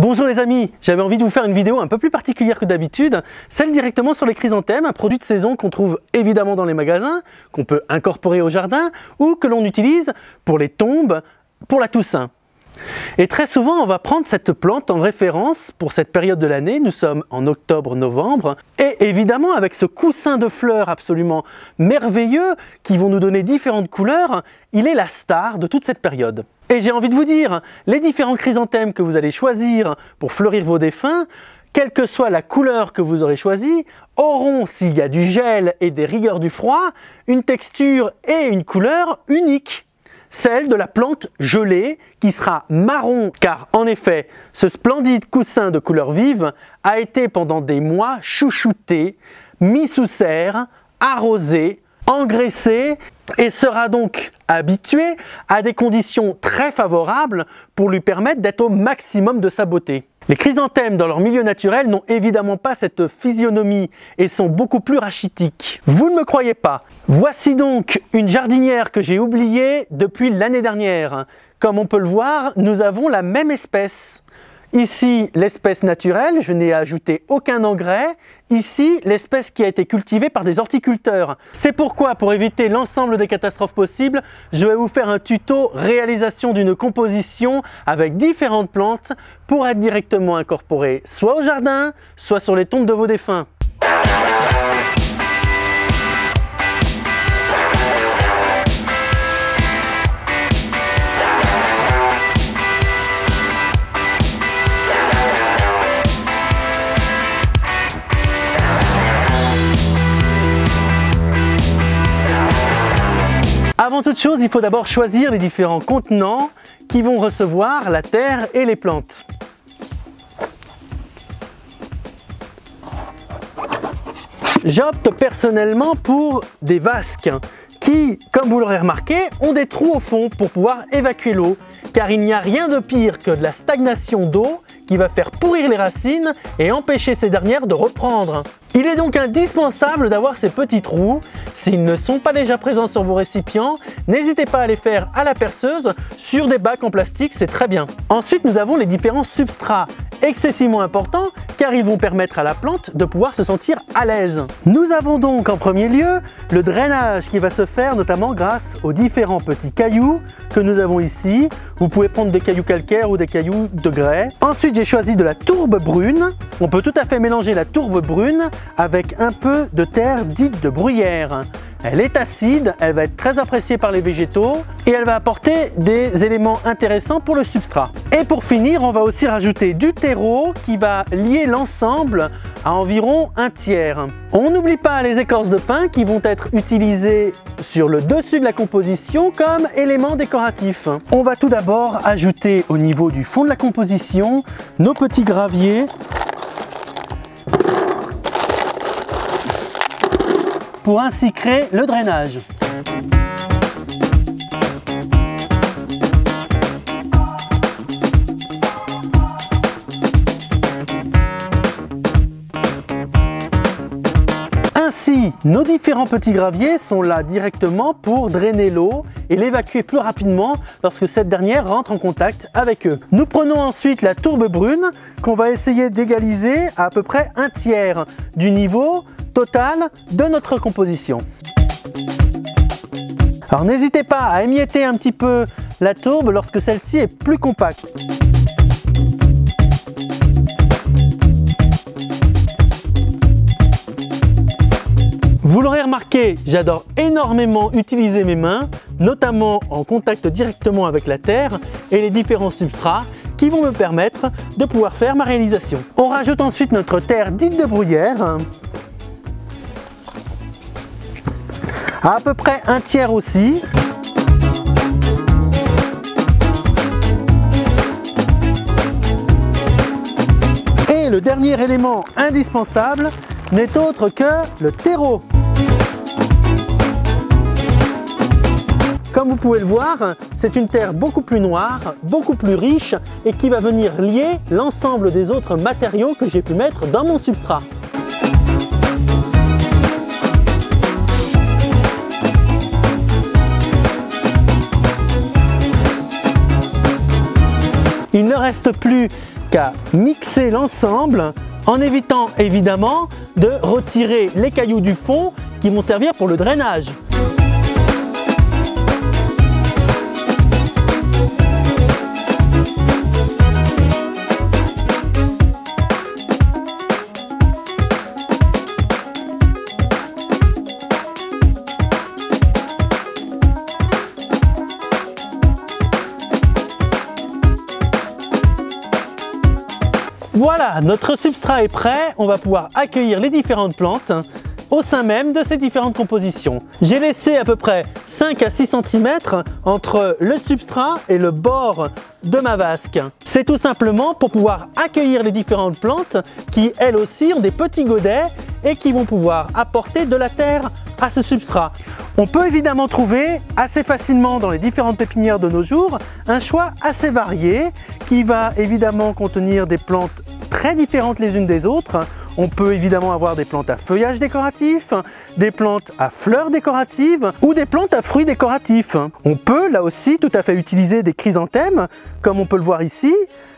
Bonjour les amis, j'avais envie de vous faire une vidéo un peu plus particulière que d'habitude, celle directement sur les chrysanthèmes, un produit de saison qu'on trouve évidemment dans les magasins, qu'on peut incorporer au jardin ou que l'on utilise pour les tombes, pour la Toussaint. Et très souvent on va prendre cette plante en référence pour cette période de l'année, nous sommes en octobre-novembre, et évidemment avec ce coussin de fleurs absolument merveilleux qui vont nous donner différentes couleurs, il est la star de toute cette période. Et j'ai envie de vous dire, les différents chrysanthèmes que vous allez choisir pour fleurir vos défunts, quelle que soit la couleur que vous aurez choisie, auront, s'il y a du gel et des rigueurs du froid, une texture et une couleur unique. Celle de la plante gelée qui sera marron, car en effet, ce splendide coussin de couleur vive a été pendant des mois chouchouté, mis sous serre, arrosé, engraissé et sera donc habitué à des conditions très favorables pour lui permettre d'être au maximum de sa beauté. Les chrysanthèmes dans leur milieu naturel n'ont évidemment pas cette physionomie et sont beaucoup plus rachitiques. Vous ne me croyez pas? Voici donc une jardinière que j'ai oubliée depuis l'année dernière. Comme on peut le voir, nous avons la même espèce. Ici, l'espèce naturelle, je n'ai ajouté aucun engrais. Ici, l'espèce qui a été cultivée par des horticulteurs. C'est pourquoi, pour éviter l'ensemble des catastrophes possibles, je vais vous faire un tuto réalisation d'une composition avec différentes plantes pour être directement incorporée soit au jardin, soit sur les tombes de vos défunts. Avant toute chose, il faut d'abord choisir les différents contenants qui vont recevoir la terre et les plantes. J'opte personnellement pour des vasques qui, comme vous l'aurez remarqué, ont des trous au fond pour pouvoir évacuer l'eau, car il n'y a rien de pire que de la stagnation d'eau qui va faire pourrir les racines et empêcher ces dernières de reprendre. Il est donc indispensable d'avoir ces petits trous. S'ils ne sont pas déjà présents sur vos récipients, n'hésitez pas à les faire à la perceuse sur des bacs en plastique, c'est très bien. Ensuite, nous avons les différents substrats excessivement importants car ils vont permettre à la plante de pouvoir se sentir à l'aise. Nous avons donc en premier lieu le drainage qui va se faire notamment grâce aux différents petits cailloux que nous avons ici. Vous pouvez prendre des cailloux calcaires ou des cailloux de grès. Ensuite, j'ai choisi de la tourbe brune. On peut tout à fait mélanger la tourbe brune avec un peu de terre dite de bruyère. Elle est acide, elle va être très appréciée par les végétaux et elle va apporter des éléments intéressants pour le substrat. Et pour finir, on va aussi rajouter du terreau qui va lier l'ensemble à environ un tiers. On n'oublie pas les écorces de pin qui vont être utilisées sur le dessus de la composition comme élément décoratif. On va tout d'abord ajouter au niveau du fond de la composition nos petits graviers pour ainsi créer le drainage. Ainsi, nos différents petits graviers sont là directement pour drainer l'eau et l'évacuer plus rapidement lorsque cette dernière rentre en contact avec eux. Nous prenons ensuite la tourbe brune qu'on va essayer d'égaliser à peu près un tiers du niveau total de notre composition. Alors n'hésitez pas à émietter un petit peu la tourbe lorsque celle-ci est plus compacte. Vous l'aurez remarqué, j'adore énormément utiliser mes mains, notamment en contact directement avec la terre et les différents substrats qui vont me permettre de pouvoir faire ma réalisation. On rajoute ensuite notre terre dite de bruyère, à peu près un tiers aussi. Et le dernier élément indispensable n'est autre que le terreau. Comme vous pouvez le voir, c'est une terre beaucoup plus noire, beaucoup plus riche et qui va venir lier l'ensemble des autres matériaux que j'ai pu mettre dans mon substrat. Il ne reste plus qu'à mixer l'ensemble en évitant évidemment de retirer les cailloux du fond qui vont servir pour le drainage. Voilà, notre substrat est prêt, on va pouvoir accueillir les différentes plantes au sein même de ces différentes compositions. J'ai laissé à peu près 5 à 6 cm entre le substrat et le bord de ma vasque. C'est tout simplement pour pouvoir accueillir les différentes plantes qui elles aussi ont des petits godets et qui vont pouvoir apporter de la terre à ce substrat. On peut évidemment trouver assez facilement dans les différentes pépinières de nos jours un choix assez varié qui va évidemment contenir des plantes très différentes les unes des autres. On peut évidemment avoir des plantes à feuillage décoratif, des plantes à fleurs décoratives ou des plantes à fruits décoratifs. On peut là aussi tout à fait utiliser des chrysanthèmes, comme on peut le voir ici,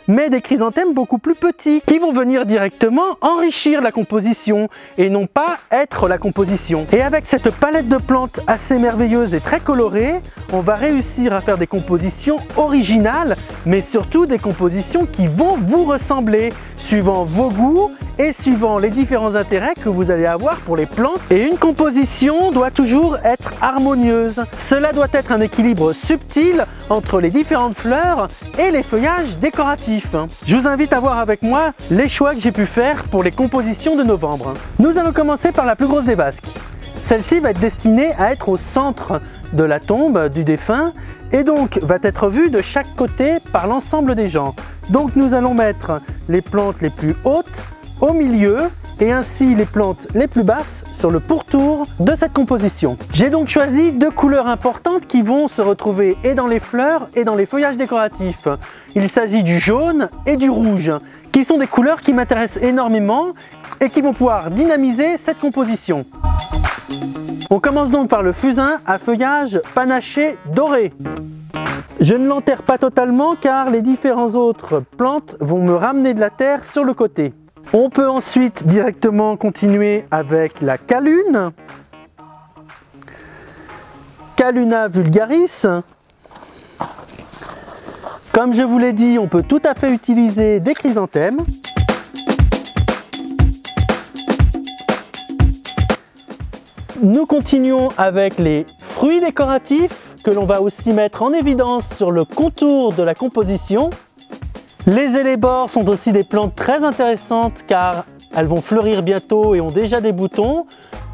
mais des chrysanthèmes beaucoup plus petits qui vont venir directement enrichir la composition et non pas être la composition. Et avec cette palette de plantes assez merveilleuse et très colorée, on va réussir à faire des compositions originales, mais surtout des compositions qui vont vous ressembler, suivant vos goûts et suivant les différents intérêts que vous allez avoir pour les plantes. Et une composition doit toujours être harmonieuse. Cela doit être un équilibre subtil entre les différentes fleurs et les feuillages décoratifs. Je vous invite à voir avec moi les choix que j'ai pu faire pour les compositions de novembre. Nous allons commencer par la plus grosse des vasques. Celle-ci va être destinée à être au centre de la tombe du défunt et donc va être vue de chaque côté par l'ensemble des gens. Donc nous allons mettre les plantes les plus hautes au milieu et ainsi les plantes les plus basses sur le pourtour de cette composition. J'ai donc choisi deux couleurs importantes qui vont se retrouver et dans les fleurs et dans les feuillages décoratifs. Il s'agit du jaune et du rouge, qui sont des couleurs qui m'intéressent énormément et qui vont pouvoir dynamiser cette composition. On commence donc par le fusain à feuillage panaché doré. Je ne l'enterre pas totalement car les différentes autres plantes vont me ramener de la terre sur le côté. On peut ensuite directement continuer avec la callune, Calluna vulgaris. Comme je vous l'ai dit, on peut tout à fait utiliser des chrysanthèmes. Nous continuons avec les fruits décoratifs que l'on va aussi mettre en évidence sur le contour de la composition. Les élébores sont aussi des plantes très intéressantes car elles vont fleurir bientôt et ont déjà des boutons.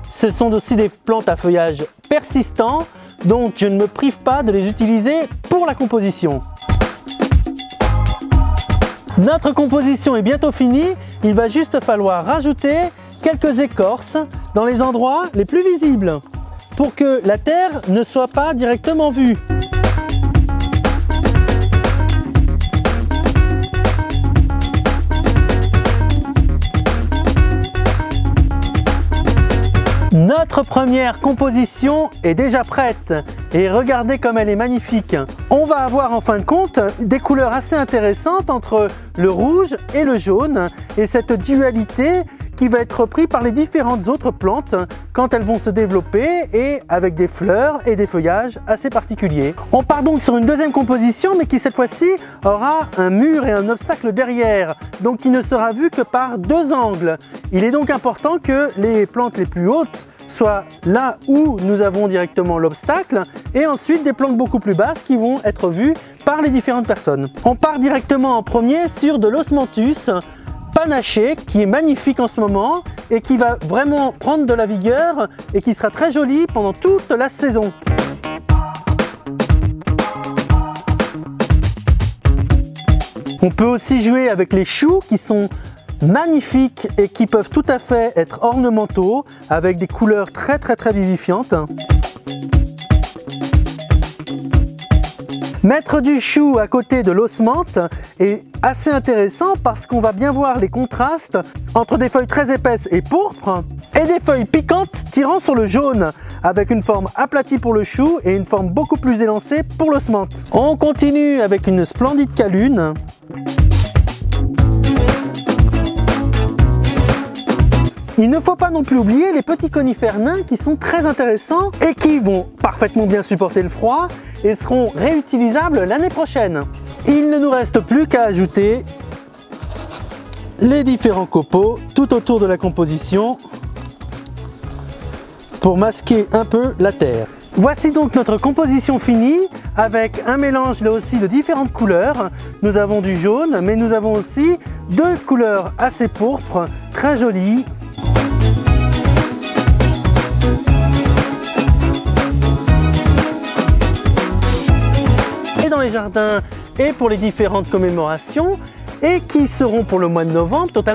Ce sont aussi des plantes à feuillage persistant, donc je ne me prive pas de les utiliser pour la composition. Notre composition est bientôt finie, il va juste falloir rajouter quelques écorces dans les endroits les plus visibles pour que la terre ne soit pas directement vue. Notre première composition est déjà prête et regardez comme elle est magnifique. On va avoir en fin de compte des couleurs assez intéressantes entre le rouge et le jaune et cette dualité qui va être reprise par les différentes autres plantes quand elles vont se développer et avec des fleurs et des feuillages assez particuliers. On part donc sur une deuxième composition mais qui cette fois-ci aura un mur et un obstacle derrière, donc qui ne sera vu que par deux angles. Il est donc important que les plantes les plus hautes soient là où nous avons directement l'obstacle et ensuite des plantes beaucoup plus basses qui vont être vues par les différentes personnes. On part directement en premier sur de l'osmanthus panaché qui est magnifique en ce moment et qui va vraiment prendre de la vigueur et qui sera très joli pendant toute la saison. On peut aussi jouer avec les choux qui sont magnifiques et qui peuvent tout à fait être ornementaux avec des couleurs très vivifiantes. Mettre du chou à côté de l'osmanthe est assez intéressant parce qu'on va bien voir les contrastes entre des feuilles très épaisses et pourpres et des feuilles piquantes tirant sur le jaune avec une forme aplatie pour le chou et une forme beaucoup plus élancée pour l'osmanthe. On continue avec une splendide callune. Il ne faut pas non plus oublier les petits conifères nains qui sont très intéressants et qui vont parfaitement bien supporter le froid et seront réutilisables l'année prochaine. Il ne nous reste plus qu'à ajouter les différents copeaux tout autour de la composition pour masquer un peu la terre. Voici donc notre composition finie avec un mélange là aussi de différentes couleurs. Nous avons du jaune, mais nous avons aussi deux couleurs assez pourpres, très jolies. Et dans les jardins et pour les différentes commémorations et qui seront pour le mois de novembre totalement